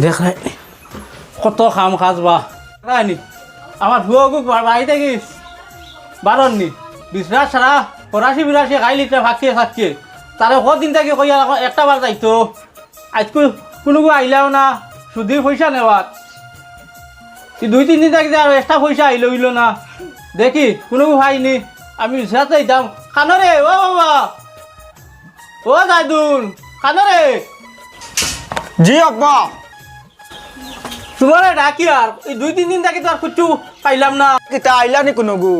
দেখ রে কত খাম খাজ বা রানি আমার ভুয়ো বাড়িতে গিস বারণনি বিশরাত সারা ৮৫-৮২ খাই লিটার ভাগিয়ে থাকছে তারে কদিন থেকে কইয়া একটা বার যাইতো আজকে কোনো আইলাও না সুদির পয়সা নেওয়ার ২-৩ দিন থেকে আর এক্সট্রা পয়সা আইলো হইল না দেখি কোনো ভাইনি আমি বিশরাত যাইতাম খানরে ও বাবা ও জাইদুল খানরে জি আব্বা তোমার ডাকি আর এই ২-৩ দিন থেকে তো আর কিছু পাইলাম না কিতা আইলা নি কোনো গু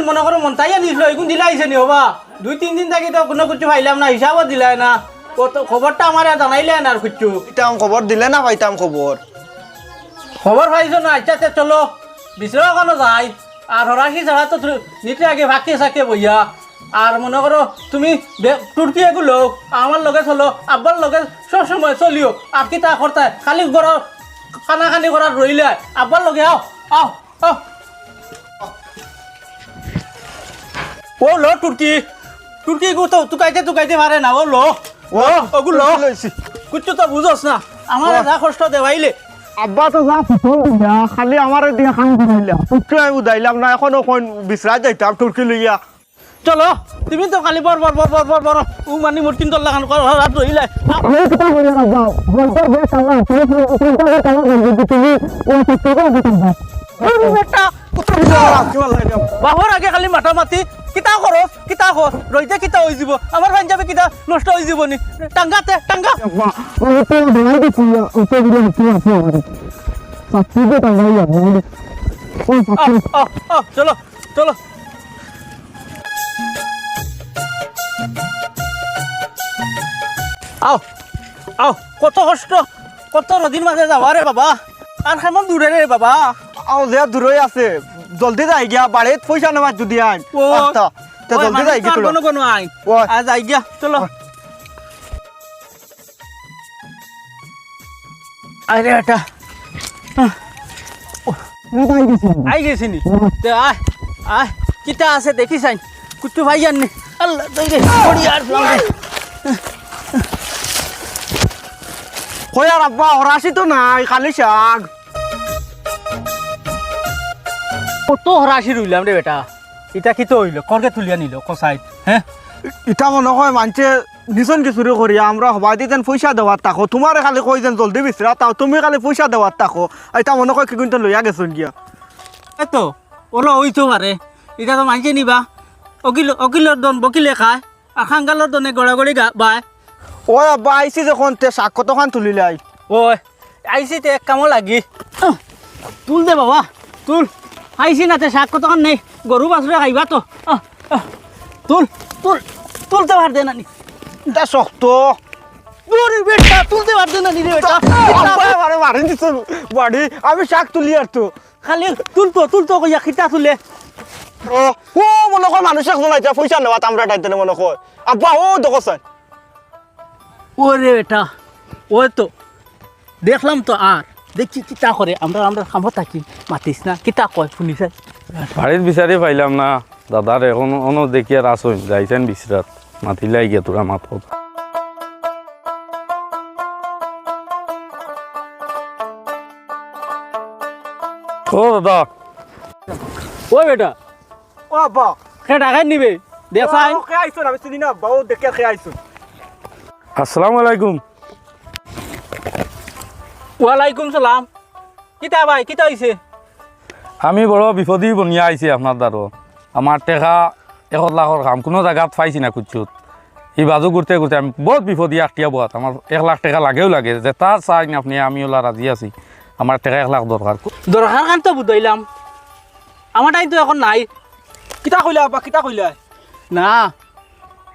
মনে করো মন তাইয়া দিছিল এগুন দিলা আইছে নি হবা ২-৩ দিন থেকে তো কোনো কিছু পাইলাম না হিসাবও দিলাই না খবরটা আমার জানাইলে না আর কিছু ইতাম খবর দিলে না পাইতাম খবর পাইছো না আচ্ছা চলো বিচরা কেন যাই আর হরাশি ছাড়া তো নিতে আগে ভাগকে সাকে বইয়া আর মনে করো তুমি তুর্কি এগুলো আমার লগে চলো আব্বার লগে সবসময় চলিও আর কি তা করতে খালি ঘর খানা খানি করার রইলে আব্বার লগে আও আও আও ও লো তুর্কি গু তো তুকাইতে পারে না ও লো ও ওগুলো কুচ্ছু তো বুঝোস না আমার যা কষ্ট দেওয়াইলে আব্বা তো যা ফোন দিয়া খালি আমার দিয়ে খান দিলা তুই আমি উদাইলাম না এখনো কোন বিশ্রাত যাইতাম তুর্কি লইয়া চলো তুমি তো খালি বর ও মানি মোর কিন্তু লাগান কর হাত রইলে আমি কিটা করি না যাও বলতর বে সালা তুমি ও সত্যি করে দিতাম বেটা বাহর আগে খালি মাথা মাতি কিতা কর রইতে কিতা হই যাব আমার ভাই যাবে কিতা নষ্ট হই যাব নি টাঙ্গা ও তো ধলাই দিছি ও তো দিলে কি আছে আমার সত্যি তো টাঙ্গাই যাবে ও সত্যি চলো আও কত কষ্ট কত নদীর মাঝে যাওয়া রে বাবা আর কেমন দূরে রে বাবা আও যে দূরই আছে জলদি যাই গিয়া বাড়িত পয়সা নেওয়া যদি আইন আচ্ছা তে জলদি যাই গিয়া কোনো আইন আজ যাই গিয়া চলো আরে এটা আই গেছি নি তে আয় কিটা আছে দেখি চাই কুটু ভাই জানি আল্লাহ দইরে পড়ি আর কয়ার আব্বা হরাসি তো নাই খালি শাক কত হরাসি রইলাম রে বেটা এটা কি তো হইলো করকে তুলিয়া নিল কসাই হ্যাঁ ইটা মনে হয় মানছে নিচন কিছুরে করিয়া আমরা সবাই দিতেন পয়সা দেওয়ার তাকো তোমার খালি কই যেন জলদি বিচরা তাও তুমি খালি পয়সা দেওয়ার তাকো এটা মনে হয় কি কিন্তু লইয়া গেছন গিয়া এতো ওলো হইতো পারে এটা তো মানছে নিবা অকিলর দন বকিলে খায় আর খাঙ্গালর দনে গড়াগড়ি বায় ও আব্বা আইসি যখন তে শাক কতখান তুলিলাই ওই আইসি তে এক কামো লাগি তুল দে বাবা তুল আইসি না তে শাক কতক্ষণ নেই গরু বাছুরে খাইবা তো তুলতে পার দে নানি এটা শক্ত গরু বেটা তুলতে পার দে নানি রে বেটা আরে মারি দিছ বাড়ি আমি শাক তুলি আর তো খালি তুলতো কইয়া খিতা তুলে ও মনে হয় মানুষ একজন আইতা পয়সা নেওয়া আমরা টাইতে মনে হয় আব্বা ও দেখছেন ওরে বেটা ওই তো দেখলাম তো আর দেখছি কিতা করে আমরা খামো থাকি মাতিস না কিতা কয় শুনিস বাড়ির বিচারে পাইলাম না দাদার এখন অন্য দেখি আর আসইন যাইছেন বিশ্রাত মাতিলাই গিয়ে তোরা মাত ও দাদা ও বেটা ও আব্বা সে টাকাই নিবে দেখাই কে আইছো আমি চিনি না আব্বা ও দেখে কে আইছো আসসালামু আলাইকুম ওয়ালাইকুম সালাম কিতা ভাই কিতা হইছে আমি বড় বিপদী বনিয়া আইছি আপনার দ্বারা আমার টেকা 1 লাখর কাম কোনো জায়গাত পাইছি না কুচুত এই বাজু ঘুরতে আমি বহুত বিপদী আটটিয়া বাত আমার 1 লাখ টাকা লাগেও লাগে যে তার চাই আপনি আমি ওলা রাজি আছি আমার টাকা 1 লাখ দরকার কান তো বুঝাইলাম আমার টাইম তো এখন নাই কিতা কইলা আব্বা কিতা কইলা না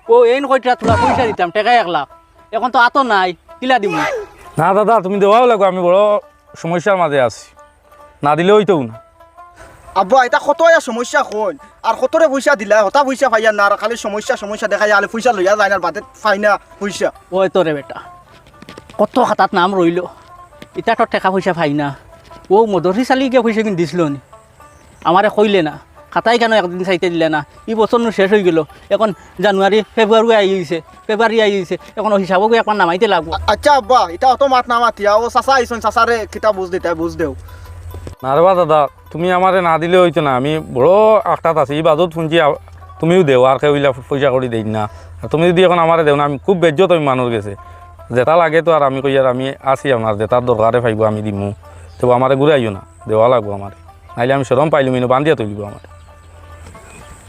ও এন কইটা তোলা পয়সা দিতাম টাকা 1 লাখ এখন তো আতো নাই কিলা দিম না দাদা তুমি দেওয়াও লাগো আমি বড় সমস্যার মাঝে আছি না দিলে হইতেও না আব্বা এটা কত সমস্যা কোন আর কতরে পয়সা দিলা হতা পয়সা পাইয়া না আর খালি সমস্যা দেখাই আলে পয়সা লইয়া যায় না বাদে পাই না পয়সা ওই তো রে বেটা কত খাতাত নাম রইল এটা তো টাকা পয়সা পাই না ও মদরি চালি গিয়ে পয়সা কিনে দিছিল নি আমারে কইলে না খাতাই কেন একদিন চাইতে দিলে না ই বছর শেষ হয়ে গেল এখন জানুয়ারি ফেব্রুয়ারি আই গেছে এখন হিসাবকে একবার নামাইতে লাগবো আচ্ছা আব্বা এটা অত মাত না মাতিয়া ও চাচা আইসন চাচারে কিতা বুঝ দিতে বুঝ দেও না রে বা দাদা তুমি আমারে না দিলে হইতো না আমি বড় আখটাত আছি এই বাজত শুনছি তুমিও দেও আর কেউ পয়সা করে দেই না আর তুমি যদি এখন আমারে দেও না আমি খুব বেজ্জত আমি মানুষ গেছে যেটা লাগে তো আর আমি কই আর আমি আছি আপনার যেটার দরকারে পাইব আমি দিমু তো আমারে ঘুরে আইও না দেওয়া লাগবো আমার নাইলে আমি সরম পাইলো মিনো বান্ধিয়া তুলিব আমার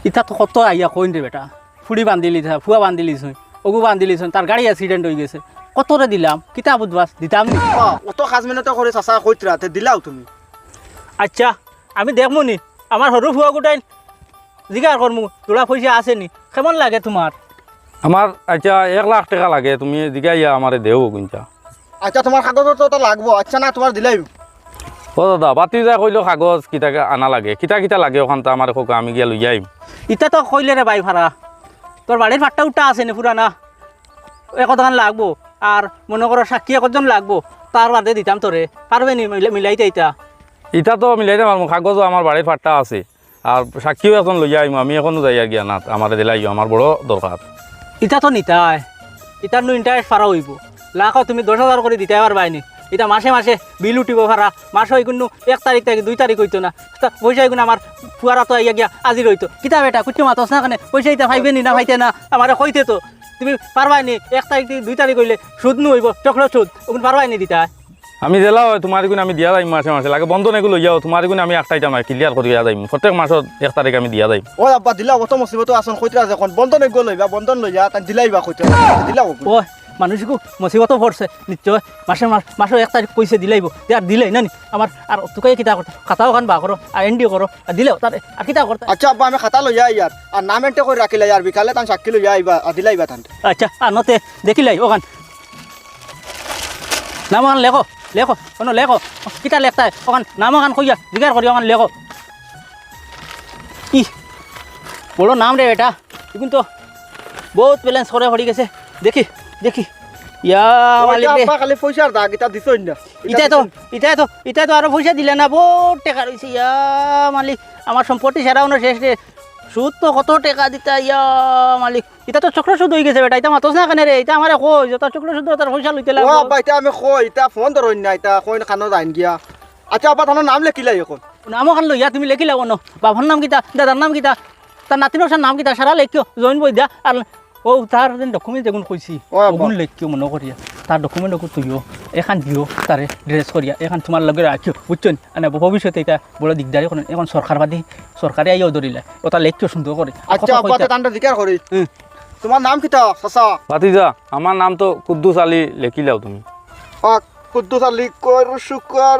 ইটা তো কত আইয়া কইন রে বেটা ফুড়ি বান্ধিলিস ফুয়া বান্ধিলিস ওগু বান্ধিলিস তার গাড়ি অ্যাক্সিডেন্ট হয়ে গেছে কতরে দিলাম কিতা বুধবাস দিতাম নি অত কাজ মিনতে করে চাচা কইতরা তে দিলাও তুমি আচ্ছা আমি দেখবো নি আমার সরু ফুয়া গোটাই জিগার করমু তোরা পয়সা আছে নি কেমন লাগে তোমার আমার আচ্ছা 1 লাখ টাকা লাগে তুমি জিগাইয়া আমারে দেও কোনটা আচ্ছা তোমার কাগজ তো লাগবো আচ্ছা না তোমার দিলাই ও দাদা বাতি যা কইলো কাগজ কিতা আনা লাগে কিতা কিতা লাগে ওখানটা আমার কোক আমি গিয়া লই যাইম ইটা তো কইলে রে বাই ভাড়া তোর বাড়ির ফাটটা উঠা আছে নি পুরানা একদান লাগবো আর মনে করো সাক্ষী একজন লাগবো তার বাদে দিতাম তোরে পারবে নি মিলাইতে ইটা ইটা তো মিলাইতে পারবো কাগজও আমার বাড়ির ফাটটা আছে আর সাক্ষীও এখন লই যাইম আমি এখনো যাইয়া গিয়া না আমারে দিলাইও আমার বড় দরকার ইটা তো নিতাই ইটার নো ইন্টারেস্ট ফারা হইব লাখ তুমি 10,000 করে দিতে পারবাইনি এটা মাসে মাসে বিল উঠিব ভাড়া মাস হয় কিন্তু 1 তারিখ থেকে 2 তারিখ হইতো না পয়সা কিন্তু আমার ফুয়ারা তো আইয়া গিয়া আজি রইতো কিতা বেটা কুচু মাতস না কানে পয়সা ইটা পাইবে নি না পাইতে না আমারে কইতে তো তুমি পারবাইনি 1 তারিখ থেকে 2 তারিখ হইলে সুদ নু হইব চক্র সুদ ওগুন পারবাইনি দিতা আমি দিলা হয় তোমার গুণ আমি দিয়া যাইম মাসে মাসে লাগে বন্ধন এগুলো লইয়াও তোমার গুণ আমি একটাইটা নয় ক্লিয়ার করিয়া যাইম প্রত্যেক মাসত 1 তারিখ আমি দিয়া যাইম ও আব্বা দিলা অত মুসিবত আসন কইতরা যখন বন্ধন গো লইবা বন্ধন লইয়া তাই দিলাইবা কইতরা দিলাও ও মানুষকে মুসিবত পড়ছে নিশ্চয় মাসে 1 তারিখ পয়সা দিলাইব আর দিলাই না নি আমার আর তোকে কিতা করতে খাতাও খান বা করো আর এনডি করো আর দিলেও তার আর কিতা করতে আচ্ছা আব্বা আমি খাতা লইয়া ইয়ার আর নাম এন্টে করে রাখিলা ইয়ার বিকালে তান সাক্ষী লইয়া আইবা আর দিলাইবা তান আচ্ছা আর নতে দেখিলাই ওখান নাম ওখান লেখো লেখো কোনো লেখো কিতা লেখতাই ওখান নাম ওখান কইয়া জিজ্ঞাসা করি ওখান লেখো ই বড় নাম রে এটা এখন তো বহুত ব্যালেন্স করে পড়ি গেছে দেখি দেখি ইয়া মালিক রে আব্বা খালি পয়সার দাগ এটা দিছই না ইটা তো আরো পয়সা দিলে না বহুত টাকা রয়েছে ইয়া মালিক আমার সম্পত্তি সেরাও শেষ রে সুদ তো কত টাকা দিতা ইয়া মালিক এটা তো চক্র সুদ হয়ে গেছে বেটা এটা মাতস না কেন রে এটা আমার কই যত চক্র সুদ তার পয়সা লইতে ও লাগবে আব্বা এটা আমি কই এটা ফোন ধরই না এটা কই কানো যাইন গিয়া আচ্ছা আব্বা তার নাম লেখিলাই এখন নাম ওখান লইয়া তুমি লেখি লাগো ন বাবার নাম কিতা দাদার নাম কিতা তার নাতিনোর নাম কিতা সারা লেখিও জয়েন বই দিয়া আর ও তার যেন ডকুমেন্ট যেগুন কইছি ওগুন লেখিও মনে করিয়া তার ডকুমেন্ট ওগুন তুইও এখান দিও তারে ড্রেস করিয়া এখান তোমার লগে রাখিও বুঝছেন মানে ভবিষ্যতে এটা বড় দিগদারি করেন এখন সরকারবাদী সরকারে আইও ধরিলে ওটা লেখিও সুন্দর করে আচ্ছা আব্বা তান্ডা জিকার করি তোমার নাম কিতা চাচা ভাতিজা আমার নাম তো কুদ্দুস আলী লেখিলাও তুমি কুদ্দুস আলী কর শুকর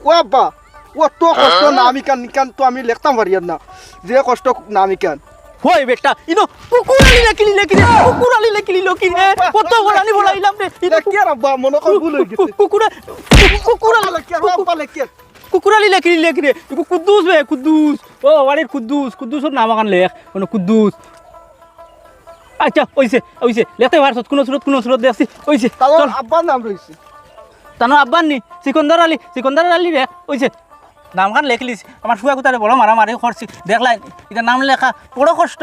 ও আব্বা ও তো কষ্ট নামি কান তো আমি লিখতাম পারিয়ার না যে কষ্ট নামি কান হই বেটা ইনো কুকুরালি লেখিলি লকি রে কত বলানি বলাইলাম রে এটা কি আর আব্বা মনে কর ভুল হই গেছে কুকুরালি লেখি আর আব্বা লেখি কুকুরালি লেখি রে কুদ্দুস বে কুদ্দুস ও ওয়ারির কুদ্দুসের নাম আকান লেখ মানে কুদ্দুস আচ্ছা ওইছে লেখতে পারছত কোন সুরত দেখছি ওইছে তার আব্বার নাম রইছে তানো আব্বার নি সিকন্দর আলী রে ওইছে নামখান লেখলিস আমার শুয়া কোথায় বড় মারামারি করছি দেখলাই এটা নাম লেখা বড় কষ্ট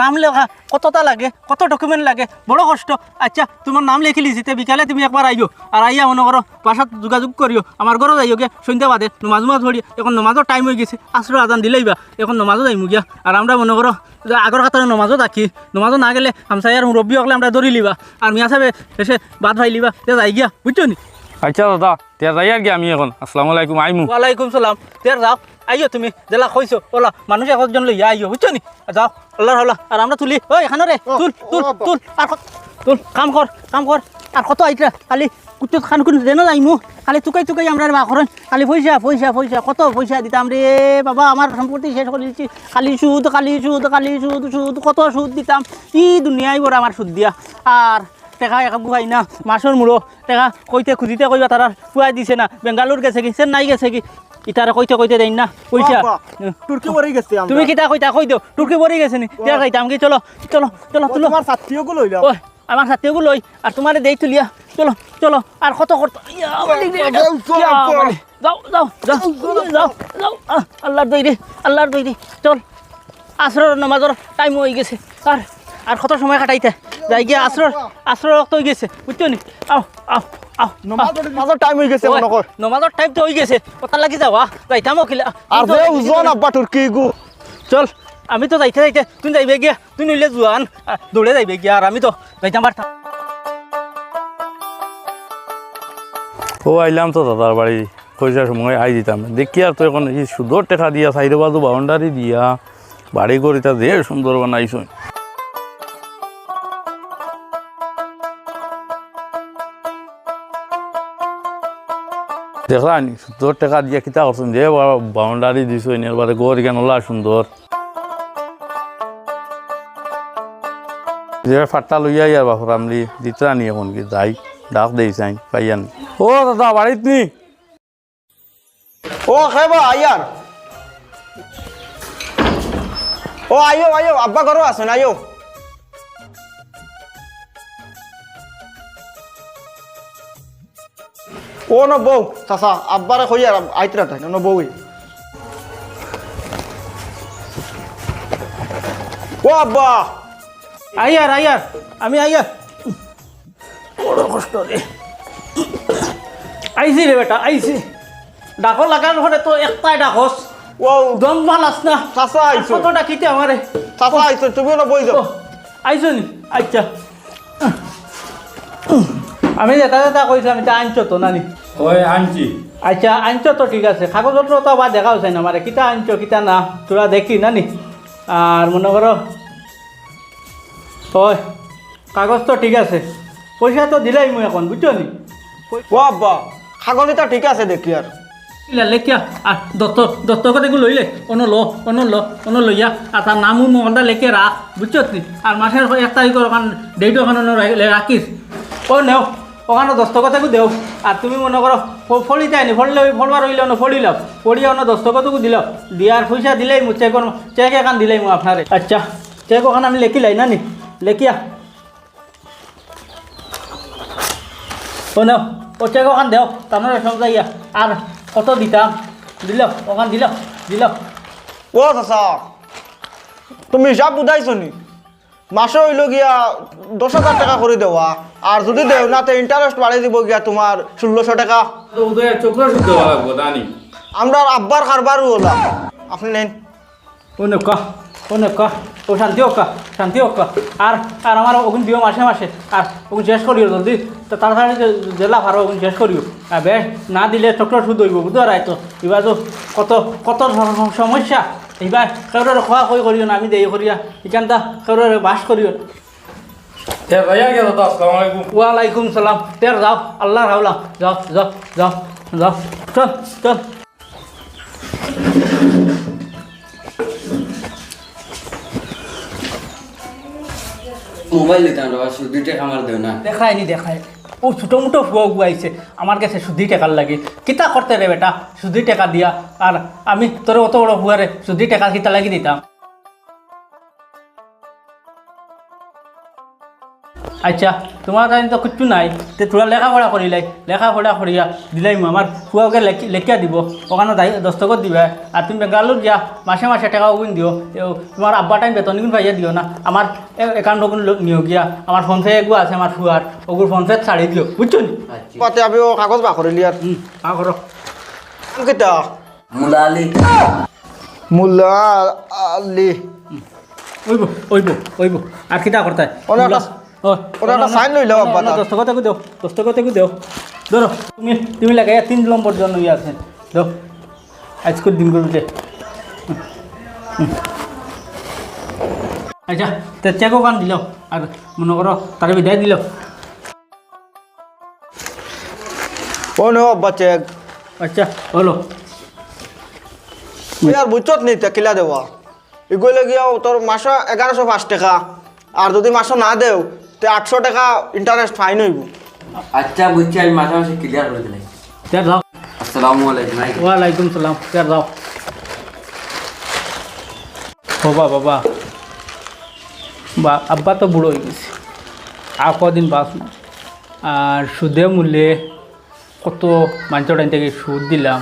নাম লেখা কতটা লাগে কত ডকুমেন্ট লাগে বড় কষ্ট আচ্ছা তোমার নাম লেখিলিস এতে বিকালে তুমি একবার আইও আর আইয়া মনে করো বাসাত যোগাযোগ করিও আমার ঘরও যাইও গিয়া সন্ধ্যা বাদে নমাজ ধরি এখন নমাজের টাইম হয়ে গেছে আশ্রয় আদান দিলেইবা এখন নমাজও যাইমু গিয়া আর আমরা মনে করো আগর কাতারে নমাজও থাকি নমাজও না গেলে হামসাইয়ার মুরব্বী হকলে আমরা ধরি লিবা আর মিয়া সাহেব এসে বাদ ভাই লিবা যাই গিয়া বুঝছো নি আচ্ছা দাদা তে যাই আর কি আমি এখন আসসালামু আলাইকুম আইমু ওয়ালাইকুম সালাম তের যাও আইও তুমি জেলা কইছো ওলা মানুষ একজন লইয়া আইও বুঝছো নি যাও আল্লাহ আর আমরা তুলি ওই এখানে রে তুল আর তুল কাম কর আর কত আইতরা খালি কুচুত খান কোন দেন যাইমু খালি তুকাই আমরা মা করেন খালি পয়সা কত পয়সা দিতাম রে বাবা আমার সম্পত্তি শেষ করে দিচ্ছি খালি সুদ কত সুদ দিতাম ই দুনিয়ায় বড় আমার সুদ দিয়া আর টেকা এক বুঝাই না মাসর মুড়ো টেকা কইতে খুঁজিতে কইবা তারা পুয়াই দিছে না বেঙ্গালুর গেছে কি চেন্নাই গেছে কি ইতারে কইতে দেন না পয়সা তুর্কি বড়ই গেছে তুমি কিতা কইতা কই দিও তুর্কি বড়ি গেছে নি তে কইতাম কি চলো তুলো তোমার সাথীও গো লইলা আমার সাথেও লই আর তোমার দেই তুলিয়া চলো চলো আর কত করতো যাও যাও যাও যাও যাও আল্লাহর দই রে আল্লাহর দই রে চল আসরের নামাজের টাইম হয়ে গেছে আর আর কত সময় কাটাইতে যাই গিয়া আসরের রক্ত হয়ে গেছে বুঝছো নি আও আও আও নমাজের টাইম হয়ে গেছে মনে কর নমাজের টাইম তো হয়ে গেছে ওটা লাগি যাওয়া যাইতাম কিলা আর যে ওজন আব্বা তোর কি গো চল আমি তো যাইতে যাইতে তুই যাইবে গিয়া তুই নইলে জোয়ান দৌড়ে যাইবে গিয়া আর আমি তো যাইতাম পারতাম ও আইলাম তো দাদার বাড়ি পয়সার সময় আই দিতাম দেখি আর তো এখন এই সুন্দর টেকা দিয়া সাইডে বাজু বাউন্ডারি দিয়া বাড়ি করিতা যে সুন্দর বানাইছো দেখলা নি সুন্দর টেকা দিয়া কিতা করছেন যে বাউন্ডারি দিছো এর বারে গড় কেন ওলা সুন্দর যে ফাট্টা লইয়া ইয়ার বাপর আমলি দিতরা নি এখন কি যাই ডাক দেই চাই পাইয়ান ও দাদা বাড়িত নি ও খেবা আয়ার ও আয়ো আয়ো আব্বা ঘরও আছেন আয়ো ও ন বউ চাচা আব্বারে কই আর আইতরা তাই ন বউই ও আব্বা আইয়ার আইয়ার আমি আইয়ার বড় কষ্ট রে আইসি রে বেটা আইসি ডাকো লাগার পরে তো একটাই ডাকস ও দম ভাল আস না চাচা আইছো কত ডাকিতে আমারে চাচা আইছো তুমিও ন বই যাও আইসো নি আচ্ছা আমি যেটা যেটা কইছি আমি তা আনছো তো নানি ওই আনছি আচ্ছা আনছো তো ঠিক আছে কাগজপত্র তো আবার দেখা হচ্ছে না আমারে কিতা আনছো কিতা না তোরা দেখি নানি আর মনে করো ওই কাগজ তো ঠিক আছে পয়সা তো দিলাই মুই এখন বুঝছো নি ও আব্বা খাগলিটা ঠিক আছে দেখি আর লেখিয়া আর দত্তকত এগুলো লইলে অন্য লইয়া আর তার নামও মহলটা লেখে রাখ বুঝছো নি আর মাসের 1 তারিখের ওখান ডেট ওখানে রাখিস ও নেও ওখানে দস্তকতাকু দেও আর তুমি মনে করো ফলি যায়নি ফললে ফলবার রইলে ফলিলাম পড়িয়া অন্য দস্তকতকু দিলাম দিয়ার পয়সা দিলেই মু চেক এখান দিলেই মু আপনারে আচ্ছা চেক ওখানে আমি লেখিলাই না নি লেখিয়া ও নেও ও চেক ওখান দেও তারপরে সব যাইয়া আর কত দিতাম দিল ওখান দিল ও চাচা তুমি হিসাব বুঝাইছো নি মাসে হইল গিয়া 10,000 টাকা করে দেওয়া আর যদি দেও না তো ইন্টারেস্ট বাড়িয়ে দিব গিয়া তোমার 1600 টাকা চক্র শুদ্ধ লাগবো জানি আমরা আব্বার কারবারও হলা আপনি নেন ও শান্তি হোক আর আমার ওগুন দিও মাসে মাসে আর ওগুন শেষ করিও জলদি তো তাড়াতাড়ি জেলা ভাড়া ওগুন শেষ করিও আর বেশ না দিলে চক্র শুদ্ধ হইব বুঝতে পারাই তো এবার তো কত সমস্যা এইবার কেউরে খোয়া কই করিও না আমি দেই করিয়া এখানটা কেউরে বাস করিও ওয়ালাইকুম সালাম তের যাও আল্লাহ রাউলা যাও যাও যাও যাও চল চল মোবাইল দিতাম বাবা শুধু টাকা আমার দেও না দেখায় ও ছোটো মোটো ফুয়া আইছে আমার কাছে সুদি টাকার লাগে কিতা করতে রে বেটা সুদি টাকা দিয়া আর আমি তোর অত বড় ফুয়ারে সুদি টাকা কিতা লাগি দিতাম আচ্ছা তোমার কাছে তো কিচ্ছু নাই তে তোরা লেখাপড়া করিলাই লেখাপড়া করিয়া দিলাই আমার ফুয়াকে লেখিয়া দিব ওখানে দস্তখত দিবা আর তুমি বেঙ্গালুর যা মাসে মাসে টাকা ওগুন দিও তোমার আব্বা টাইম বেতন গুণ পাইয়া দিও না আমার একাউন্ট ওগুন নিও গিয়া আমার ফোনপে এগুলো আছে আমার ফুয়ার ওগুলো ফোনপে ছাড়ি দিও বুঝছো নি পাতে আমি ও কাগজ বা করিলি আর করো কিতা মুলা আলী মুল্লা আলী ওইব আর কিতা করতে ওরা একটা sign লইলো আব্বা তার। দস্তখতকু দেও ধরো তুমি লাগাইয়া 3 নম্বর জন্য ইয়ে আছে দাও আজকের দিন করতে আচ্ছা তো চেক ওখান দিল আর মনে করো তার বিদায় দিল ও নো আব্বা চেক আচ্ছা হলো আর বুঝছত নি কিলা দেওয়া এগুলো গিয়া তোর মাসে 1105 টাকা আর যদি মাসে না দেও তে 800 টাকা ইন্টারেস্ট ফাইন হইব আচ্ছা বুঝছি আমি মাসে মাসে ক্লিয়ার করে দিলাই তের যাও আসসালামু আলাইকুম ওয়ালাইকুম সালাম তের যাও বাবা আব্বা তো বুড়ো হয়ে গেছে আর কদিন বাঁচব আর সুদে মূল্যে কত মানুষের টাইম থেকে সুদ দিলাম,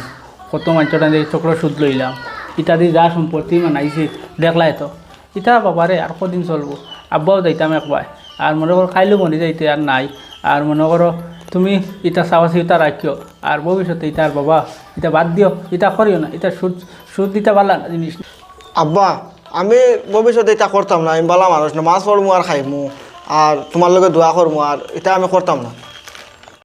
কত মানুষের টাইম থেকে চক্র সুদ লইলাম, ইত্যাদি যা সম্পত্তি মানাইছি দেখলাই তো ইটা বাবারে আর কদিন চলবো। আব্বাও যাইতাম একবার আর মনে করো খাইলেও মনে যাইতে আর নাই। আর মনে করো তুমি ইটা চাওয়াছি ইটা রাখিও আর ভবিষ্যতে ইটা আর বাবা ইটা বাদ দিও, ইটা করিও না, ইটা সুদ সুদ দিতে পারলা না জিনিস। আব্বা আমি ভবিষ্যতে এটা করতাম না, আমি বালা মানুষ না, মাছ পড়মু আর খাইমু আর তোমার লগে দোয়া করমু আর এটা আমি করতাম না।